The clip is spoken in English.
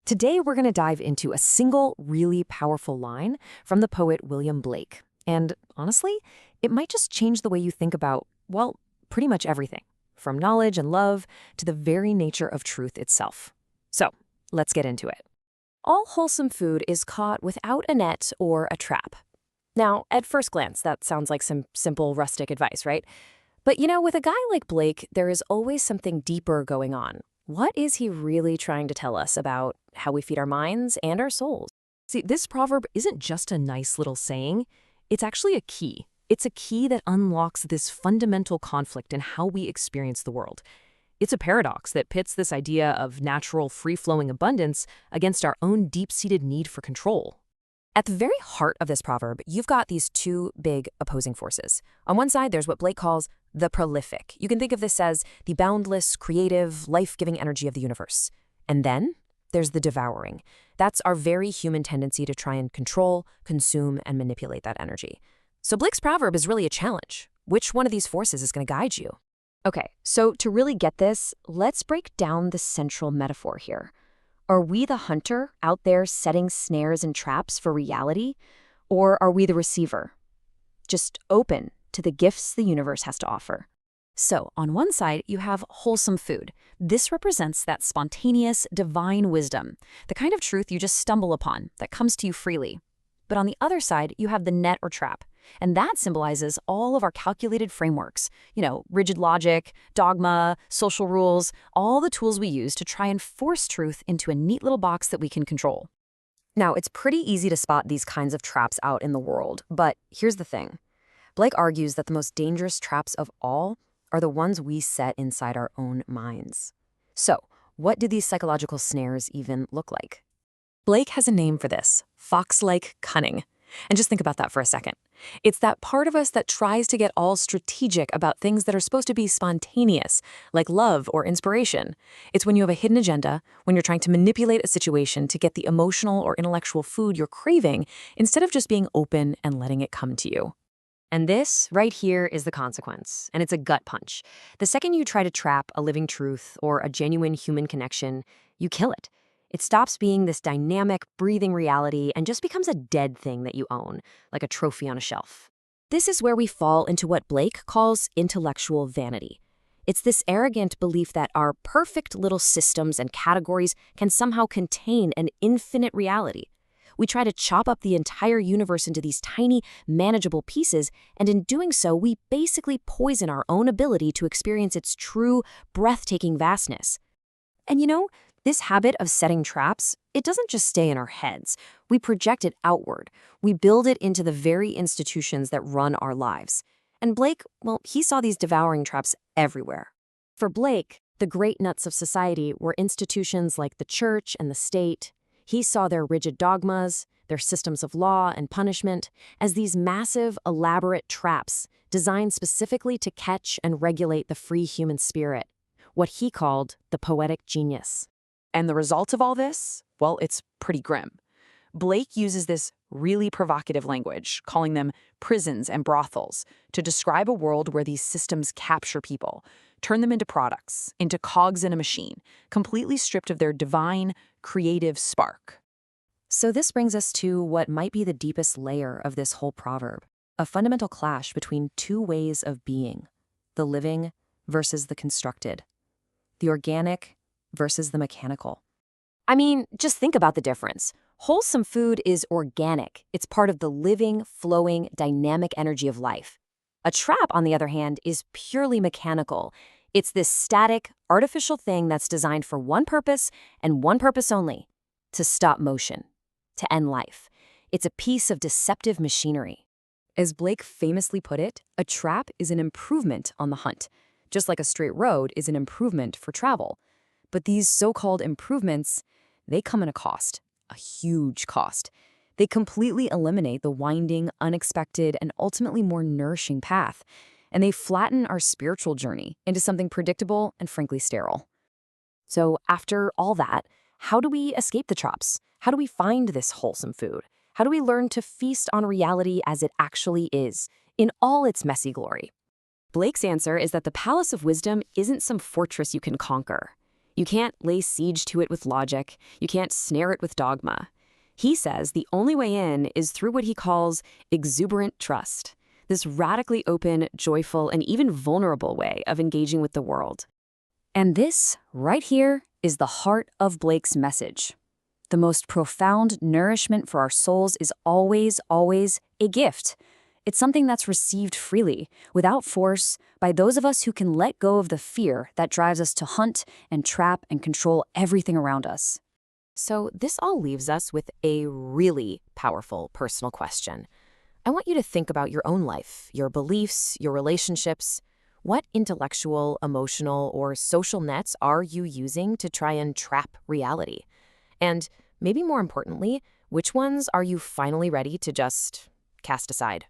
Today, we're going to dive into a single, really powerful line from the poet William Blake. And honestly, it might just change the way you think about, well, pretty much everything, from knowledge and love to the very nature of truth itself. So, let's get into it. All wholesome food is caught without a net or a trap. Now, at first glance, that sounds like some simple, rustic advice, right? But with a guy like Blake, there is always something deeper going on. What is he really trying to tell us about how we feed our minds and our souls? See, this proverb isn't just a nice little saying. It's actually a key. It's a key that unlocks this fundamental conflict in how we experience the world. It's a paradox that pits this idea of natural, free-flowing abundance against our own deep-seated need for control. At the very heart of this proverb, you've got these two big opposing forces. On one side, there's what Blake calls the prolific. You can think of this as the boundless, creative, life-giving energy of the universe. And then there's the devouring. That's our very human tendency to try and control, consume, and manipulate that energy. So Blake's proverb is really a challenge. Which one of these forces is going to guide you? Okay, so to really get this, let's break down the central metaphor here. Are we the hunter out there setting snares and traps for reality? Or are we the receiver, just open to the gifts the universe has to offer? So, on one side, you have wholesome food. This represents that spontaneous, divine wisdom, the kind of truth you just stumble upon, that comes to you freely. But on the other side, you have the net or trap, and that symbolizes all of our calculated frameworks, rigid logic, dogma, social rules, all the tools we use to try and force truth into a neat little box that we can control. Now, it's pretty easy to spot these kinds of traps out in the world, but here's the thing. Blake argues that the most dangerous traps of all are the ones we set inside our own minds. So, what do these psychological snares even look like? Blake has a name for this: fox-like cunning. And just think about that for a second. It's that part of us that tries to get all strategic about things that are supposed to be spontaneous, like love or inspiration. It's when you have a hidden agenda, when you're trying to manipulate a situation to get the emotional or intellectual food you're craving, instead of just being open and letting it come to you. And this right here is the consequence, and it's a gut punch. The second you try to trap a living truth or a genuine human connection, you kill it. It stops being this dynamic, breathing reality and just becomes a dead thing that you own, like a trophy on a shelf. This is where we fall into what Blake calls intellectual vanity. It's this arrogant belief that our perfect little systems and categories can somehow contain an infinite reality. We try to chop up the entire universe into these tiny, manageable pieces, and in doing so, we basically poison our own ability to experience its true, breathtaking vastness. And this habit of setting traps, it doesn't just stay in our heads. We project it outward. We build it into the very institutions that run our lives. And Blake, well, he saw these devouring traps everywhere. For Blake, the great nuts of society were institutions like the church and the state. He saw their rigid dogmas, their systems of law and punishment, as these massive, elaborate traps designed specifically to catch and regulate the free human spirit, what he called the poetic genius. And the result of all this? Well, it's pretty grim. Blake uses this really provocative language, calling them prisons and brothels, to describe a world where these systems capture people, turn them into products, into cogs in a machine, completely stripped of their divine, creative spark. So this brings us to what might be the deepest layer of this whole proverb, a fundamental clash between two ways of being, the living versus the constructed, the organic versus the mechanical. I mean, just think about the difference. Wholesome food is organic. It's part of the living, flowing, dynamic energy of life. A trap, on the other hand, is purely mechanical. It's this static, artificial thing that's designed for one purpose and one purpose only: to stop motion, to end life. It's a piece of deceptive machinery. As Blake famously put it, a trap is an improvement on the hunt, just like a straight road is an improvement for travel. But these so-called improvements, they come at a cost, a huge cost. They completely eliminate the winding, unexpected, and ultimately more nourishing path, and they flatten our spiritual journey into something predictable and frankly sterile. So after all that, how do we escape the traps? How do we find this wholesome food? How do we learn to feast on reality as it actually is, in all its messy glory? Blake's answer is that the palace of wisdom isn't some fortress you can conquer. You can't lay siege to it with logic. You can't snare it with dogma. He says the only way in is through what he calls exuberant trust, this radically open, joyful, and even vulnerable way of engaging with the world. And this, right here, is the heart of Blake's message. The most profound nourishment for our souls is always, always a gift. It's something that's received freely, without force, by those of us who can let go of the fear that drives us to hunt and trap and control everything around us. So this all leaves us with a really powerful personal question. I want you to think about your own life, your beliefs, your relationships. What intellectual, emotional, or social nets are you using to try and trap reality? And maybe more importantly, which ones are you finally ready to just cast aside?